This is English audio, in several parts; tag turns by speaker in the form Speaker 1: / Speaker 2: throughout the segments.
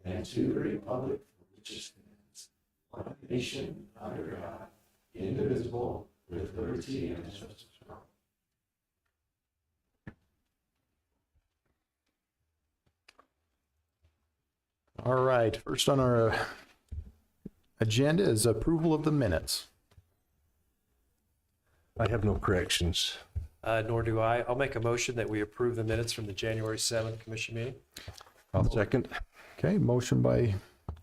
Speaker 1: and to the republic for which it stands, one nation, under God, indivisible, with liberty and justice for all.
Speaker 2: All right, first on our agenda is approval of the minutes.
Speaker 3: I have no corrections.
Speaker 4: Nor do I. I'll make a motion that we approve the minutes from the January 7th commission meeting.
Speaker 3: I'll second.
Speaker 2: Okay, motion by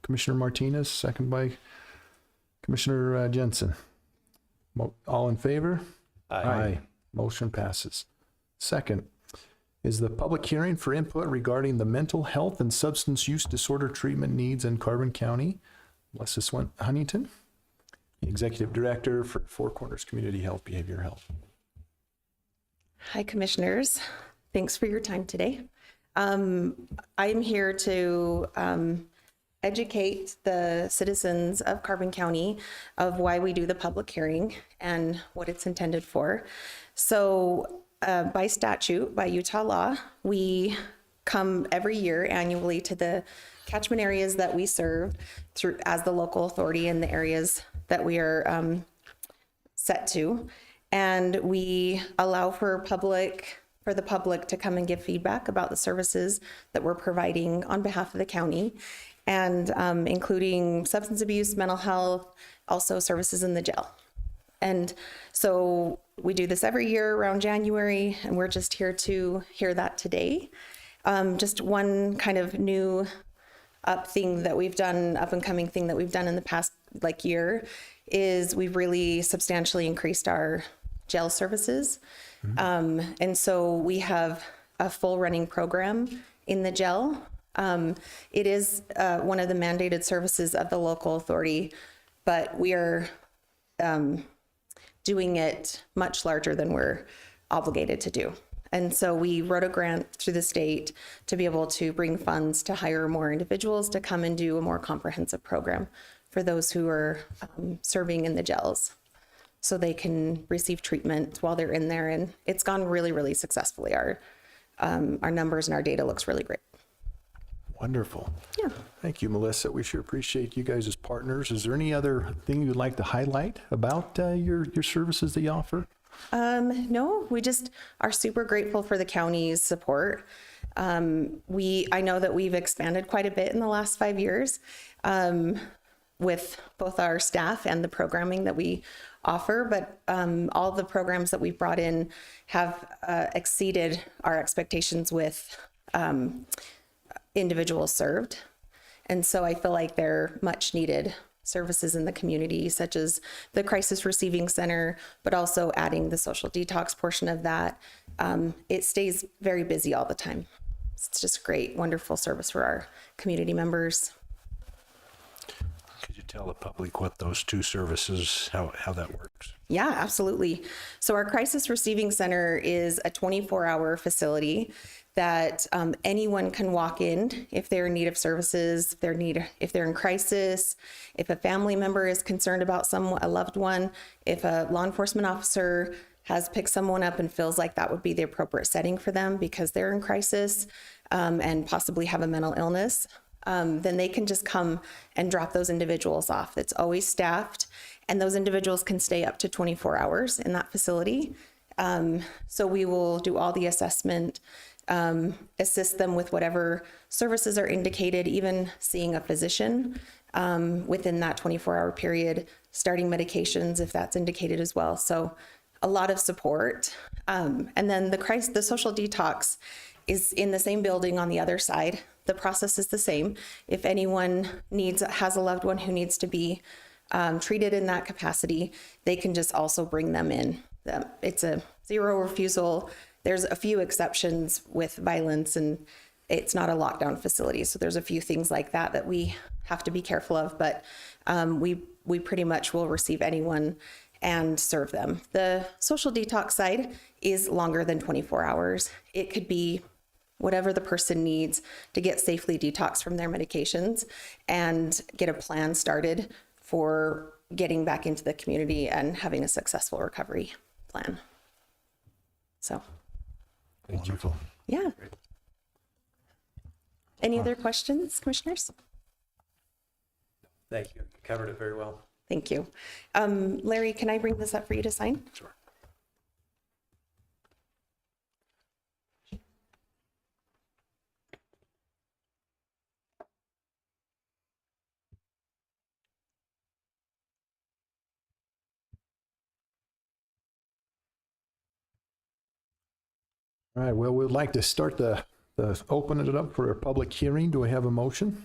Speaker 2: Commissioner Martinez, second by Commissioner Jensen. All in favor?
Speaker 4: Aye.
Speaker 2: Motion passes. Second is the public hearing for input regarding the mental health and substance use disorder treatment needs in Carbon County. Melissa Huntington, Executive Director for Four Corners Community Health, Behavioral Health.
Speaker 5: Hi, Commissioners. Thanks for your time today. I'm here to educate the citizens of Carbon County of why we do the public hearing and what it's intended for. So by statute, by Utah law, we come every year annually to the catchment areas that we serve through as the local authority in the areas that we are set to. And we allow for the public to come and give feedback about the services that we're providing on behalf of the county, and including substance abuse, mental health, also services in the jail. And so we do this every year around January, and we're just here to hear that today. Just one kind of new up and coming thing that we've done in the past year is we've really substantially increased our jail services. And so we have a full running program in the jail. It is one of the mandated services of the local authority, but we are doing it much larger than we're obligated to do. And so we wrote a grant through the state to be able to bring funds to hire more individuals to come and do a more comprehensive program for those who are serving in the jails, so they can receive treatment while they're in there. And it's gone really, really successfully. Our numbers and our data looks really great.
Speaker 2: Wonderful.
Speaker 5: Yeah.
Speaker 2: Thank you, Melissa. We sure appreciate you guys as partners. Is there any other thing you'd like to highlight about your services that you offer?
Speaker 5: No, we just are super grateful for the county's support. I know that we've expanded quite a bit in the last 5 years with both our staff and the programming that we offer, but all the programs that we've brought in have exceeded our expectations with individuals served. And so I feel like they're much needed services in the community, such as the Crisis Receiving Center, but also adding the social detox portion of that. It stays very busy all the time. It's just great, wonderful service for our community members.
Speaker 3: Could you tell the public what those two services, how that works?
Speaker 5: Yeah, absolutely. So our Crisis Receiving Center is a 24-hour facility that anyone can walk in if they're in need of services, if they're in crisis, if a family member is concerned about a loved one, if a law enforcement officer has picked someone up and feels like that would be the appropriate setting for them because they're in crisis and possibly have a mental illness, then they can just come and drop those individuals off. It's always staffed, and those individuals can stay up to 24 hours in that facility. So we will do all the assessment, assist them with whatever services are indicated, even seeing a physician within that 24-hour period, starting medications if that's indicated as well. So a lot of support. And then the social detox is in the same building on the other side. The process is the same. If anyone has a loved one who needs to be treated in that capacity, they can just also bring them in. It's a zero refusal. There's a few exceptions with violence, and it's not a lockdown facility. So there's a few things like that we have to be careful of, but we pretty much will receive anyone and serve them. The social detox side is longer than 24 hours. It could be whatever the person needs to get safely detoxed from their medications and get a plan started for getting back into the community and having a successful recovery plan. So.
Speaker 2: Wonderful.
Speaker 5: Yeah. Any other questions, commissioners?
Speaker 4: Thank you. You covered it very well.
Speaker 5: Thank you. Larry, can I bring this up for you to sign?
Speaker 3: Sure.
Speaker 2: All right, well, we'd like to start open it up for a public hearing. Do I have a motion?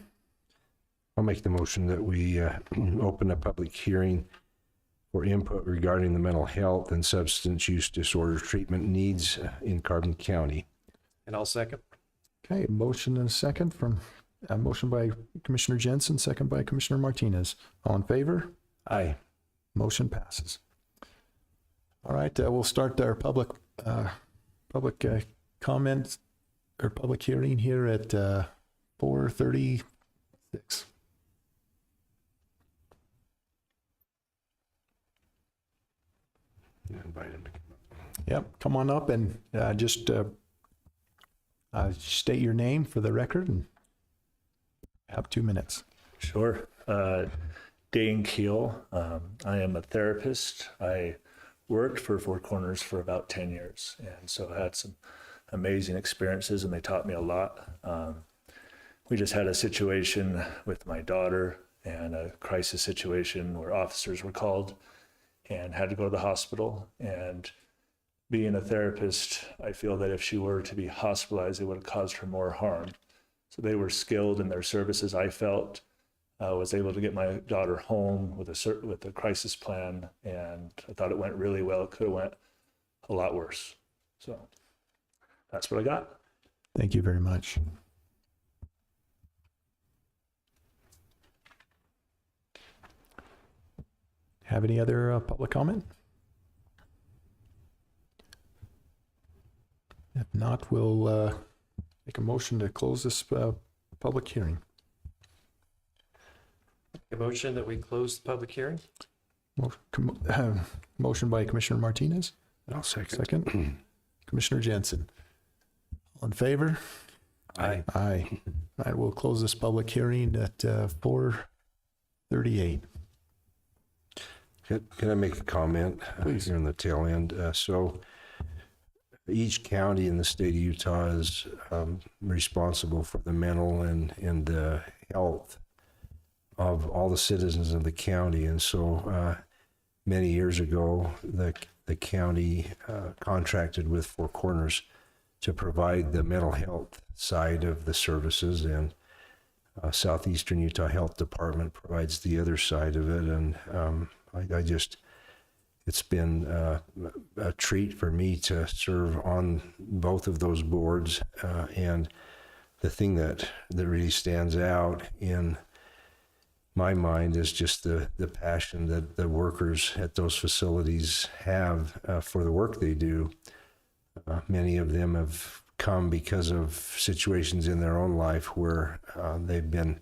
Speaker 3: I'll make the motion that we open a public hearing for input regarding the mental health and substance use disorder treatment needs in Carbon County.
Speaker 4: And I'll second.
Speaker 2: Okay, motion and a second motion by Commissioner Jensen, second by Commissioner Martinez. All in favor?
Speaker 3: Aye.
Speaker 2: Motion passes. All right, we'll start our public comments or public hearing here at 4:36.
Speaker 3: Invite him to come up.
Speaker 2: Yep, come on up and just state your name for the record and have 2 minutes.
Speaker 6: Sure. Dane Keel. I am a therapist. I worked for Four Corners for about 10 years, and so I had some amazing experiences, and they taught me a lot. We just had a situation with my daughter and a crisis situation where officers were called and had to go to the hospital. And being a therapist, I feel that if she were to be hospitalized, it would have caused her more harm. So they were skilled in their services. I felt was able to get my daughter home with a crisis plan, and I thought it went really well. It could have went a lot worse. So that's what I got.
Speaker 2: Thank you very much. Have any other public comment? If not, we'll make a motion to close this public hearing.
Speaker 4: A motion that we close the public hearing?
Speaker 2: Motion by Commissioner Martinez.
Speaker 3: I'll second.
Speaker 2: Second. Commissioner Jensen. All in favor?
Speaker 3: Aye.
Speaker 2: Aye. All right, we'll close this public hearing at 4:38.
Speaker 3: Can I make a comment
Speaker 2: Please.
Speaker 3: here on the tail end? So each county in the state of Utah is responsible for the mental and health of all the citizens of the county. And so many years ago, the county contracted with Four Corners to provide the mental health side of the services, and Southeastern Utah Health Department provides the other side of it. And it's been a treat for me to serve on both of those boards. And the thing that really stands out in my mind is just the passion that the workers at those facilities have for the work they do. Many of them have come because of situations in their own life where they've been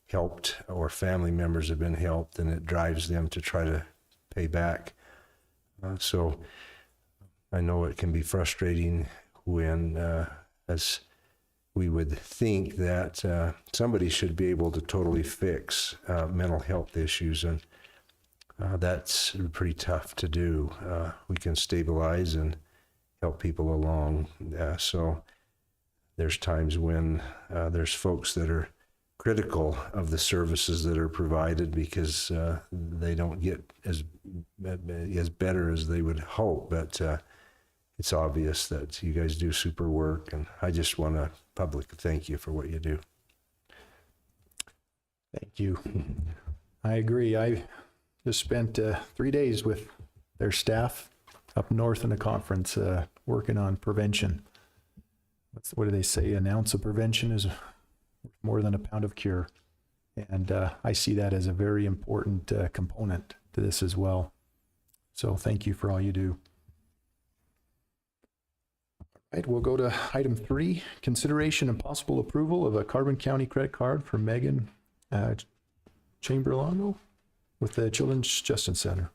Speaker 3: helped or family members have been helped, and it drives them to try to pay back. So I know it can be frustrating when, as we would think that somebody should be able to totally fix mental health issues, and that's pretty tough to do. We can stabilize and help people along. So there's times when there's folks that are critical of the services that are provided because they don't get as better as they would hope. But it's obvious that you guys do super work, and I just want to publicly thank you for what you do.
Speaker 2: Thank you. I agree. I just spent 3 days with their staff up north in a conference working on prevention. What do they say? An ounce of prevention is more than a pound of cure. And I see that as a very important component to this as well. So thank you for all you do. All right, we'll go to item 3, consideration and possible approval of a Carbon County credit card for Megan Camberlango with the Children's Justice Center.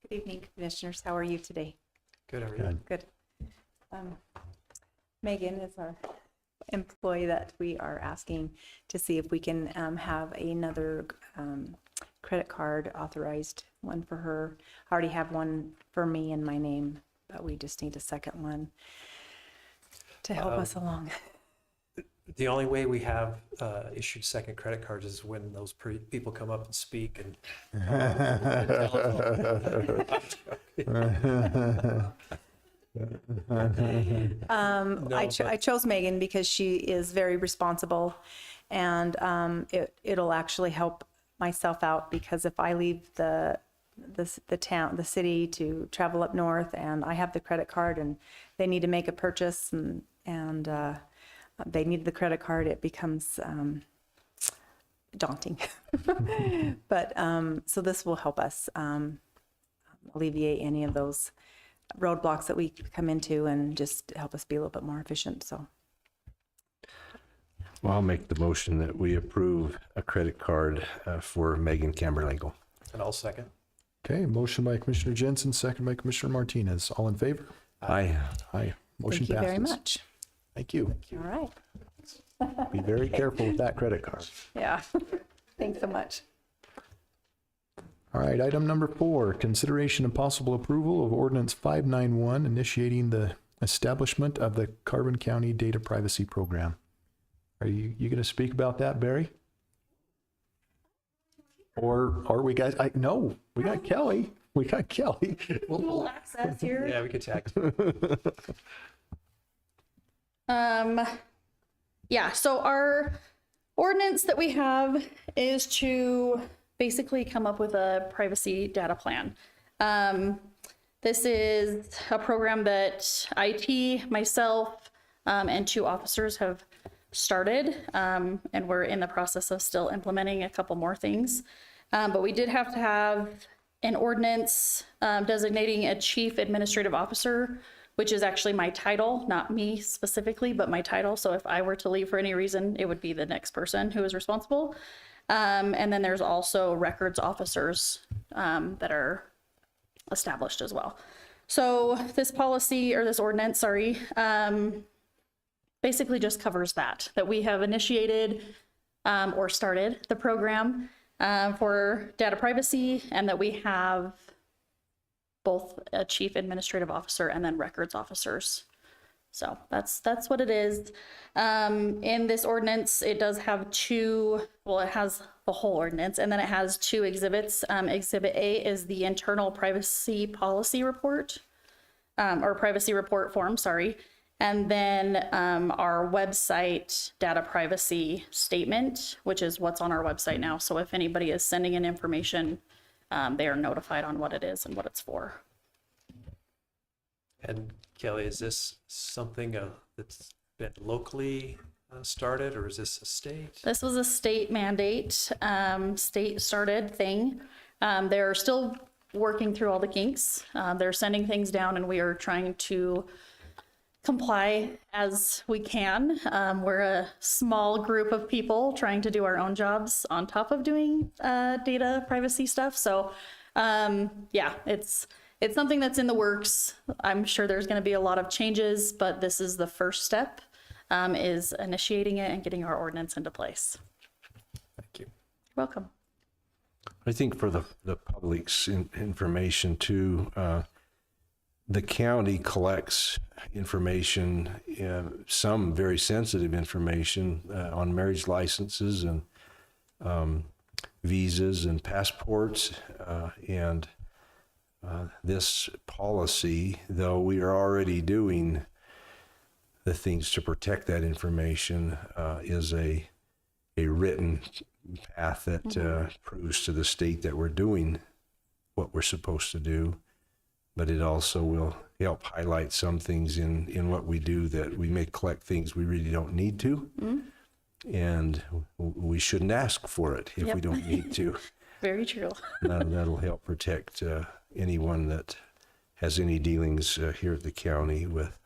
Speaker 7: Good evening, Commissioners. How are you today?
Speaker 4: Good, how are you?
Speaker 2: Good.
Speaker 7: Good. Megan is employee that we are asking to see if we can have another credit card authorized, one for her. I already have one for me in my name, but we just need a second one to help us along.
Speaker 4: The only way we have issued second credit cards is when those people come up and speak and.
Speaker 7: I chose Megan because she is very responsible, and it'll actually help myself out, because if I leave the city to travel up north, and I have the credit card and they need to make a purchase and they need the credit card, it becomes daunting. But so this will help us alleviate any of those roadblocks that we come into and just help us be a little bit more efficient. So
Speaker 3: Well, I'll make the motion that we approve a credit card for Megan Camberlango.
Speaker 4: And I'll second.
Speaker 2: Okay, motion by Commissioner Jensen, second by Commissioner Martinez. All in favor?
Speaker 3: Aye.
Speaker 2: Aye. Motion
Speaker 7: thank you
Speaker 2: passes.
Speaker 7: very much.
Speaker 2: Thank you.
Speaker 7: All right.
Speaker 2: Be very careful with that credit card.
Speaker 7: Yeah. Thanks so much.
Speaker 2: All right, item number 4, consideration and possible approval of Ordinance 591, initiating the establishment of the Carbon County Data Privacy Program. Are you going to speak about that, Barry? Or are we guys? No, we got Kelly. We got Kelly.
Speaker 5: Full access here.
Speaker 4: Yeah, we could tag.
Speaker 8: Yeah, so our ordinance that we have is to basically come up with a privacy data plan. This is a program that IT, myself, and 2 officers have started, and we're in the process of still implementing a couple more things. But we did have to have an ordinance designating a chief administrative officer, which is actually my title, not me specifically, but my title. So if I were to leave for any reason, it would be the next person who is responsible. And then there's also records officers that are established as well. So this policy, or this ordinance, sorry, basically just covers that we have initiated or started the program for data privacy, and that we have both a chief administrative officer and then records officers. So that's what it is. In this ordinance, it does have it has the whole ordinance, and then it has 2 exhibits. Exhibit A is the internal privacy policy report, or privacy report form, sorry. And then our website data privacy statement, which is what's on our website now. So if anybody is sending in information, they are notified on what it is and what it's for.
Speaker 4: And Kelly, is this something that's been locally started, or is this a state?
Speaker 8: This was a state mandate, state started thing. They're still working through all the kinks. They're sending things down, and we are trying to comply as we can. We're a small group of people trying to do our own jobs on top of doing data privacy stuff. So yeah, it's something that's in the works. I'm sure there's going to be a lot of changes, but this is the first step, is initiating it and getting our ordinance into place.
Speaker 4: Thank you.
Speaker 8: You're welcome.
Speaker 3: I think for the public's information too, the county collects information, some very sensitive information on marriage licenses and visas and passports. And this policy, though we are already doing the things to protect that information, is a written path that proves to the state that we're doing what we're supposed to do. But it also will help highlight some things in what we do, that we may collect things we really don't need to. And we shouldn't ask for it if we don't need to.
Speaker 8: Very true.
Speaker 3: That'll help protect anyone that has any dealings here at the county with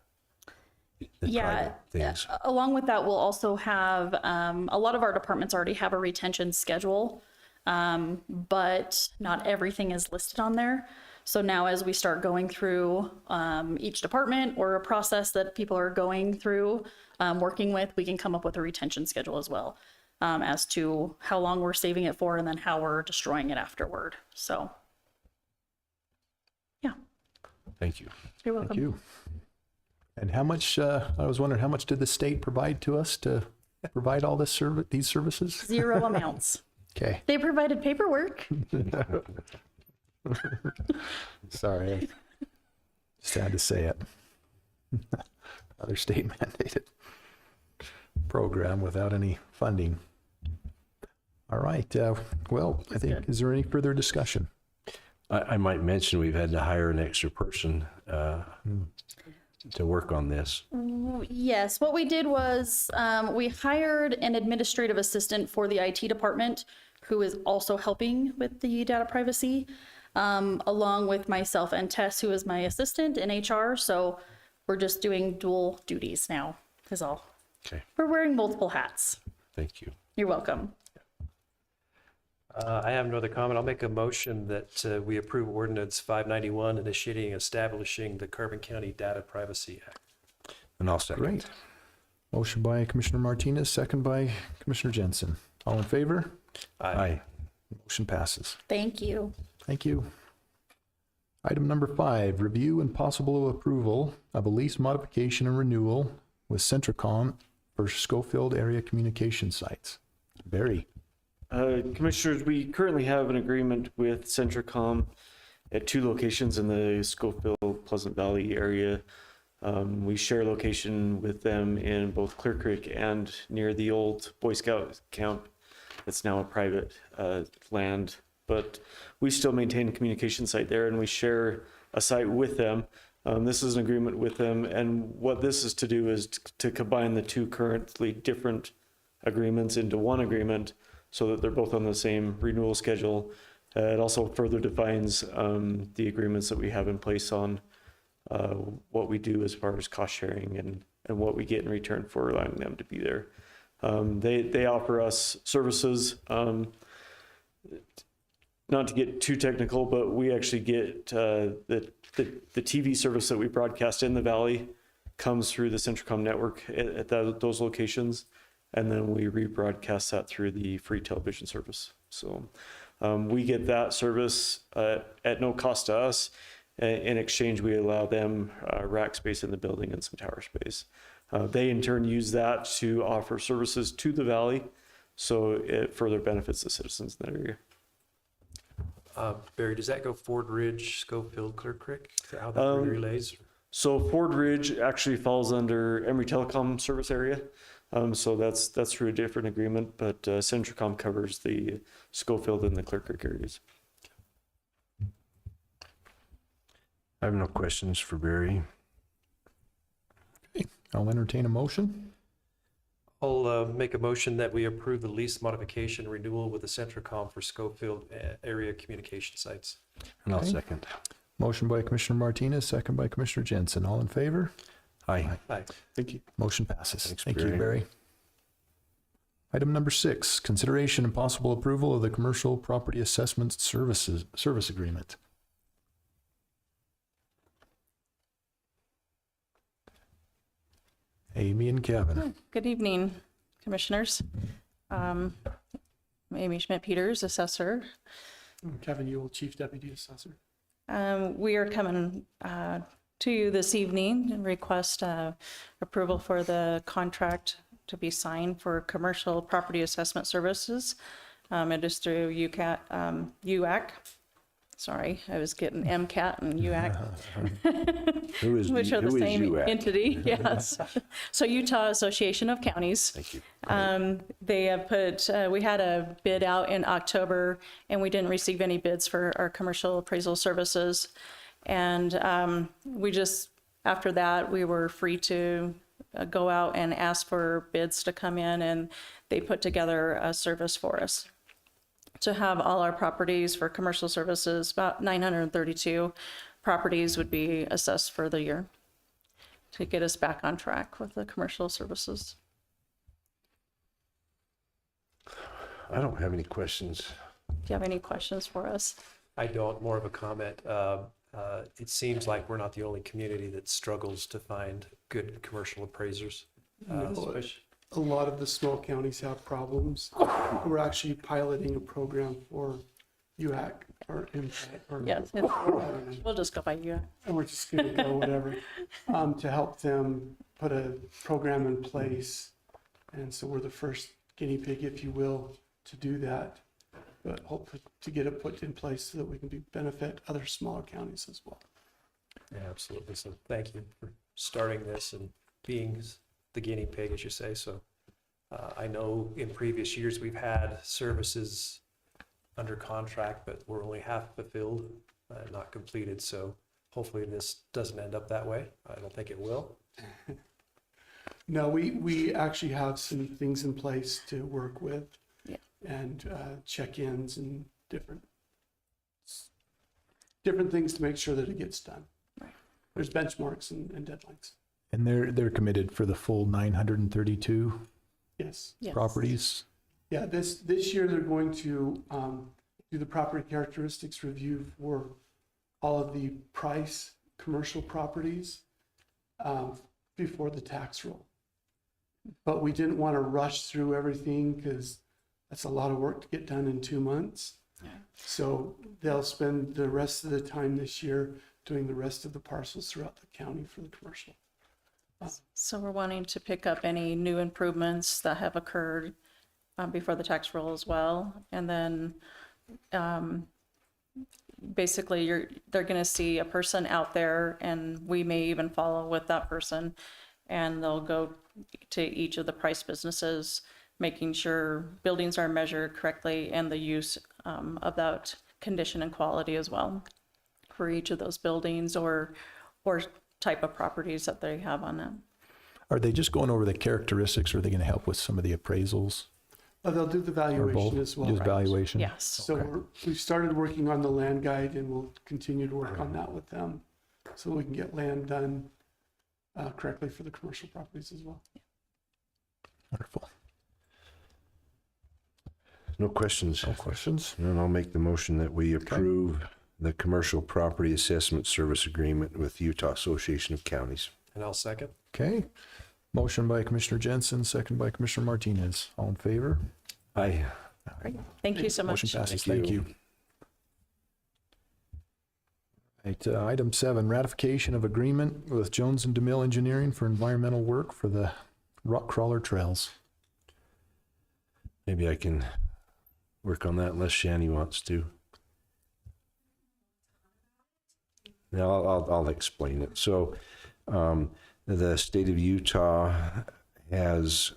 Speaker 3: the private things.
Speaker 8: Along with that, we'll also have, a lot of our departments already have a retention schedule, but not everything is listed on there. So now as we start going through each department, or a process that people are going through, working with, we can come up with a retention schedule as well, as to how long we're saving it for and then how we're destroying it afterward. So, yeah,
Speaker 3: Thank you.
Speaker 8: you're welcome.
Speaker 2: Thank you. And how much, I was wondering, how much did the state provide to us to provide all this these services?
Speaker 8: 0 amounts.
Speaker 2: Okay.
Speaker 8: They provided paperwork.
Speaker 2: Sorry. I just had to say it. Another state mandated program without any funding. All right. Well, I think, is there any further discussion?
Speaker 3: I might mention we've had to hire an extra person to work on this.
Speaker 8: Yes, what we did was we hired an administrative assistant for the IT department who is also helping with the data privacy, along with myself and Tess, who is my assistant in HR. So we're just doing dual duties now, is all.
Speaker 3: Okay,
Speaker 8: We're wearing multiple hats.
Speaker 3: thank you.
Speaker 8: You're welcome.
Speaker 4: I have no other comment. I'll make a motion that we approve Ordinance 591, initiating and establishing the Carbon County Data Privacy Act.
Speaker 3: And I'll second.
Speaker 2: Great. Motion by Commissioner Martinez, second by Commissioner Jensen. All in favor?
Speaker 3: Aye.
Speaker 2: Motion passes.
Speaker 8: Thank you.
Speaker 2: Thank you. Item number 5, review and possible approval of a lease modification and renewal with Centracom for Scofield area communication sites. Barry.
Speaker 9: Commissioners, we currently have an agreement with Centracom at 2 locations in the Scofield, Pleasant Valley area. We share location with them in both Clear Creek and near the old Boy Scout camp. It's now a private land, but we still maintain a communication site there, and we share a site with them. This is an agreement with them, and what this is to do is to combine the 2 currently different agreements into one agreement, so that they're both on the same renewal schedule. It also further defines the agreements that we have in place on what we do as far as cost sharing and what we get in return for allowing them to be there. They offer us services, not to get too technical, but we actually get the TV service that we broadcast in the Valley comes through the Centracom network at those locations. And then we rebroadcast that through the free television service. So we get that service at no cost to us. In exchange, we allow them rack space in the building and some tower space. They in turn use that to offer services to the Valley. So it further benefits the citizens in that area.
Speaker 4: Barry, does that go Ford Ridge, Scofield, Clear Creek? Is that how that relays?
Speaker 9: So Ford Ridge actually falls under Emory Telecom service area. So that's through a different agreement, but Centracom covers the Scofield and the Clear Creek areas.
Speaker 3: I have no questions for Barry.
Speaker 2: Okay. I'll entertain a motion.
Speaker 4: I'll make a motion that we approve the lease modification renewal with the Centracom for Scofield area communication sites.
Speaker 3: And I'll
Speaker 2: Okay.
Speaker 3: second.
Speaker 2: Motion by Commissioner Martinez, second by Commissioner Jensen. All in favor?
Speaker 3: Aye.
Speaker 4: Aye.
Speaker 9: Thank you.
Speaker 2: Motion passes.
Speaker 3: Thanks,
Speaker 2: Thank you,
Speaker 3: Barry.
Speaker 2: Barry. Item number 6, consideration and possible approval of the commercial property assessment service agreement. Amy and Kevin.
Speaker 7: Good evening, Commissioners. Amy Schmidt-Peters, Assessor.
Speaker 10: Kevin Ewell, Chief Deputy Assessor.
Speaker 7: We are coming to you this evening and request approval for the contract to be signed for commercial property assessment services. It is through UAC. Sorry, I was getting MCAT and UAC.
Speaker 3: Who is
Speaker 7: Which are the
Speaker 3: who is
Speaker 7: same
Speaker 3: UAC?
Speaker 7: entity, yes. So Utah Association of Counties.
Speaker 3: Thank you.
Speaker 7: They have put, we had a bid out in October and we didn't receive any bids for our commercial appraisal services. And we just, after that, we were free to go out and ask for bids to come in, and they put together a service for us to have all our properties for commercial services. About 932 properties would be assessed for the year to get us back on track with the commercial services.
Speaker 3: I don't have any questions.
Speaker 7: Do you have any questions for us?
Speaker 4: I don't, more of a comment. It seems like we're not the only community that struggles to find good commercial appraisers.
Speaker 10: No,
Speaker 4: especially-
Speaker 10: a lot of the small counties have problems. We're actually piloting a program for UAC or impact or.
Speaker 8: Yes,
Speaker 10: I don't know.
Speaker 8: we'll just go by you.
Speaker 10: And we're just gonna go whatever, to help them put a program in place. And so we're the first guinea pig, if you will, to do that. But hope to get it put in place so that we can benefit other smaller counties as well.
Speaker 4: Yeah, absolutely. So thank you for starting this and being the guinea pig, as you say. So I know in previous years we've had services under contract, but we're only half fulfilled, not completed. So hopefully this doesn't end up that way. I don't think it will.
Speaker 10: No, we actually have some things in place to work with.
Speaker 8: Yeah.
Speaker 10: And check-ins and different things to make sure that it gets done.
Speaker 8: Right.
Speaker 10: There's benchmarks and deadlines.
Speaker 2: And they're committed for the full 932
Speaker 10: Yes.
Speaker 8: Yes.
Speaker 2: properties.
Speaker 10: Yeah, this year they're going to do the property characteristics review for all of the price commercial properties before the tax roll. But we didn't want to rush through everything because that's a lot of work to get done in 2 months.
Speaker 8: Yeah.
Speaker 10: So they'll spend the rest of the time this year doing the rest of the parcels throughout the county for the commercial.
Speaker 8: So we're wanting to pick up any new improvements that have occurred before the tax roll as well. And then basically they're going to see a person out there, and we may even follow with that person, and they'll go to each of the price businesses, making sure buildings are measured correctly and the use of that condition and quality as well for each of those buildings or type of properties that they have on it.
Speaker 2: Are they just going over the characteristics, or are they going to help with some of the appraisals?
Speaker 10: They'll do the
Speaker 2: Or
Speaker 10: valuation
Speaker 2: both?
Speaker 10: as well.
Speaker 2: Just valuation?
Speaker 8: Yes.
Speaker 10: So we've started working on the land guide, and we'll continue to work on that with them so we can get land done correctly for the commercial properties as well.
Speaker 2: Wonderful.
Speaker 3: No questions.
Speaker 2: No questions?
Speaker 3: And I'll make the motion that we approve the commercial property assessment service agreement with Utah Association of Counties.
Speaker 4: And I'll second.
Speaker 2: Okay. Motion by Commissioner Jensen, second by Commissioner Martinez. All in favor?
Speaker 3: Aye.
Speaker 8: Great. Thank you so much.
Speaker 2: Motion passes.
Speaker 3: Thank
Speaker 2: Thank
Speaker 3: you.
Speaker 2: you. Right, item 7, ratification of agreement with Jones and DeMille Engineering for environmental work for the rock crawler trails.
Speaker 3: Maybe I can work on that unless Shani wants to. No, I'll explain it. So, the state of Utah has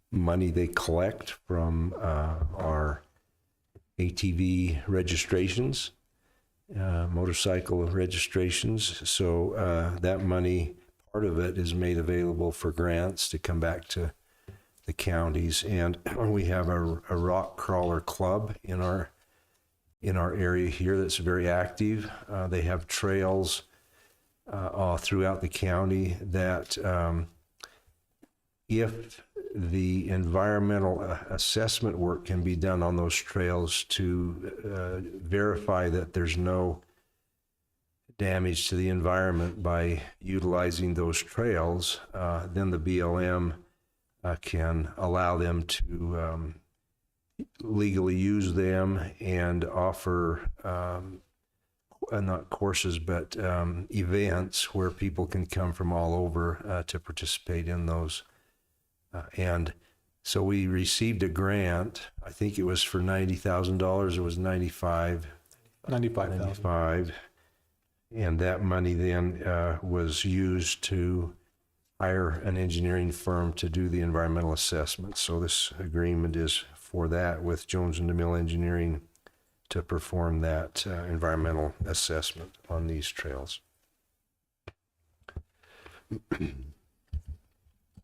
Speaker 3: money they collect from our ATV registrations, motorcycle registrations. So that money, part of it is made available for grants to come back to the counties. And we have a rock crawler club in our area here that's very active. They have trails all throughout the county that if the environmental assessment work can be done on those trails to verify that there's no damage to the environment by utilizing those trails, then the BLM can allow them to legally use them and offer not courses, but events where people can come from all over to participate in those. And so we received a grant. I think it was for $90,000. It was $95,000. And that money then was used to hire an engineering firm to do the environmental assessment. So this agreement is for that with Jones and DeMille Engineering to perform that environmental assessment on these trails.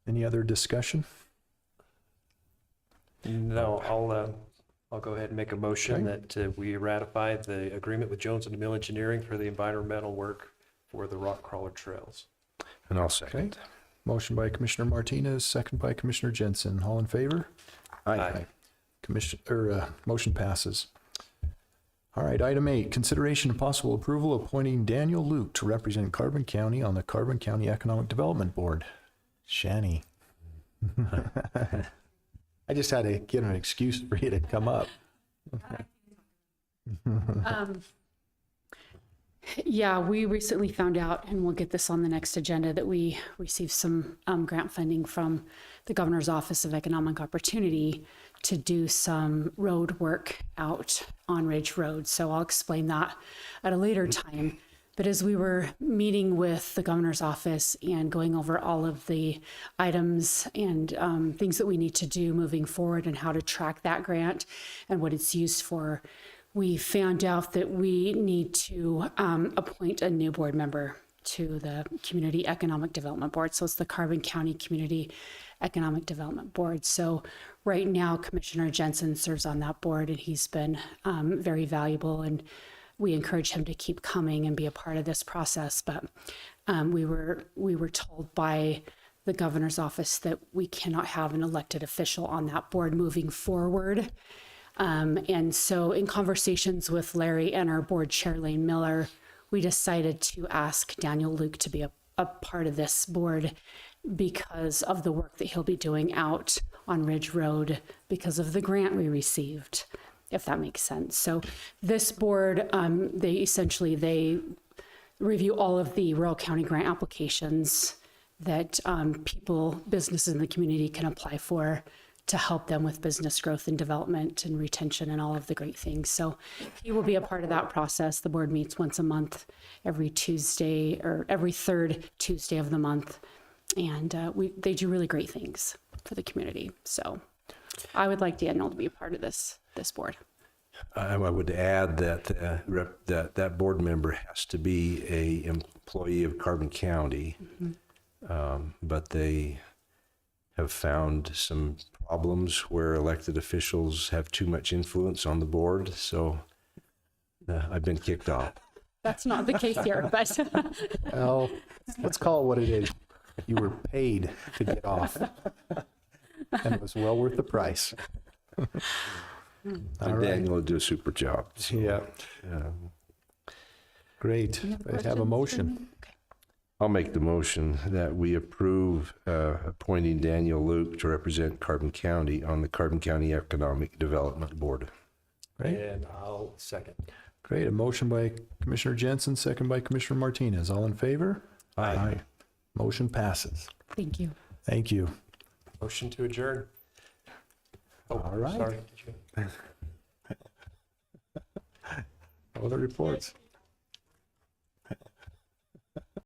Speaker 2: Any other discussion?
Speaker 4: No, I'll go ahead and make a motion that we ratify the agreement with Jones and DeMille Engineering for the environmental work for the rock crawler trails.
Speaker 3: And I'll second.
Speaker 2: Motion by Commissioner Martinez, second by Commissioner Jensen. All in favor?
Speaker 3: Aye.
Speaker 2: Motion passes. All right, item 8, consideration and possible approval appointing Daniel Luke to represent Carbon County on the Carbon County Economic Development Board. Shani. I just had to get an excuse for you to come up.
Speaker 11: Yeah, we recently found out, and we'll get this on the next agenda, that we received some grant funding from the Governor's Office of Economic Opportunity to do some road work out on Ridge Road. So I'll explain that at a later time. But as we were meeting with the Governor's Office and going over all of the items and things that we need to do moving forward and how to track that grant and what it's used for, we found out that we need to appoint a new board member to the Community Economic Development Board. So it's the Carbon County Community Economic Development Board. So right now, Commissioner Jensen serves on that board, and he's been very valuable, and we encourage him to keep coming and be a part of this process. But we were told by the Governor's Office that we cannot have an elected official on that board moving forward. And so in conversations with Larry and our board chair, Lane Miller, we decided to ask Daniel Luke to be a part of this board because of the work that he'll be doing out on Ridge Road because of the grant we received, if that makes sense. So this board, they review all of the rural county grant applications that businesses in the community can apply for to help them with business growth and development and retention and all of the great things. So he will be a part of that process. The board meets once a month, every Tuesday or every third Tuesday of the month. And they do really great things for the community. So I would like Daniel to be a part of this board.
Speaker 3: I would add that that board member has to be a employee of Carbon County, but they have found some problems where elected officials have too much influence on the board. So I've been kicked off.
Speaker 11: That's not the case here, but
Speaker 2: Well, let's call it what it is. You were paid to get off. And it was well worth the price. All
Speaker 3: And
Speaker 2: right.
Speaker 3: Daniel will do a super job. So,
Speaker 2: Yeah. Great. I have a motion.
Speaker 3: I'll make the motion that we approve appointing Daniel Luke to represent Carbon County on the Carbon County Economic Development Board.
Speaker 2: Great.
Speaker 4: And I'll second.
Speaker 2: Great. A motion by Commissioner Jensen, second by Commissioner Martinez. All in favor? Aye. Motion passes.
Speaker 11: thank you.
Speaker 2: Thank you.
Speaker 4: Motion to adjourn. Oh,
Speaker 2: All right.
Speaker 4: sorry.
Speaker 2: All the reports.